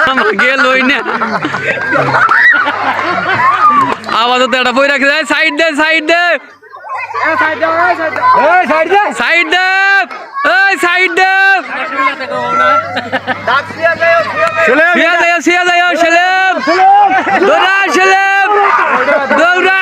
মামা গেল ওই না আপাতত এটা বই রাখে যায় সাইড দে সাইড দে সাইড দে সাইড দে সিয়া যায় সেলেম দৌড়া সেলেম দৌড়া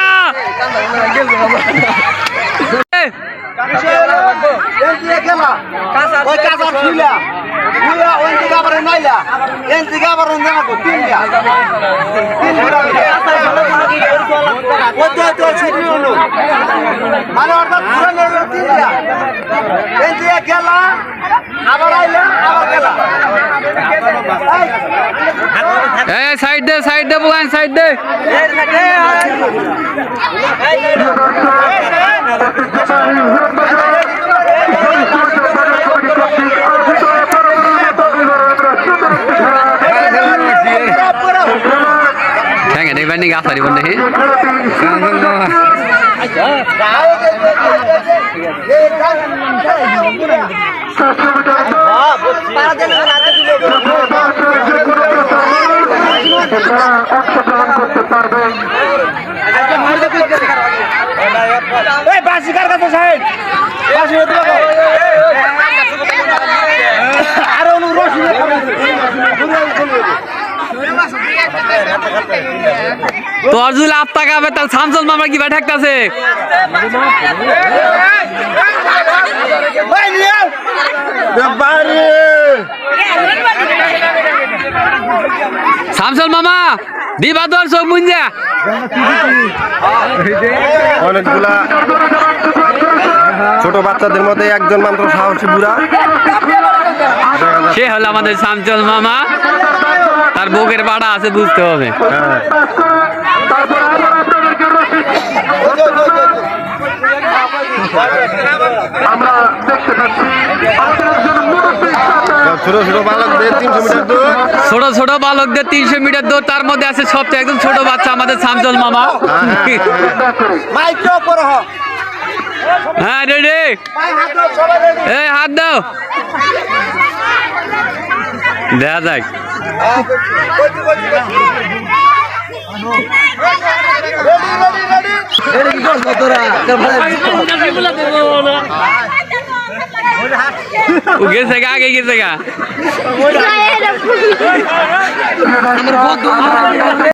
সাইড দে বুয়ান সাইড দে Jangan deh banding apa di benda ini? তোর যদি লাভ টাকা হবে তাহলে শামসুল মামা কি ভাই ঠেকতেছে শামসুল মামা দিবা তোর চোখ মুঞ্জা অনেকগুলা ছোট বাচ্চাদের মধ্যে একজন মাত্র সাহসী বুড়া সে হলো আমাদের শামসুল মামা তার বুকের পাড়া আছে বুঝতে হবে ছোট ছোট বালকদের 300 মিটার দৌড় ছোট বালকদের 300 মিটার দৌড় তার মধ্যে আছে সবচেয়ে একদম ছোট বাচ্চা আমাদের শামসুল মামা হ্যাঁ রেডি এই হাত দাও দেখা যাক গেছে গা আগে গেছে গা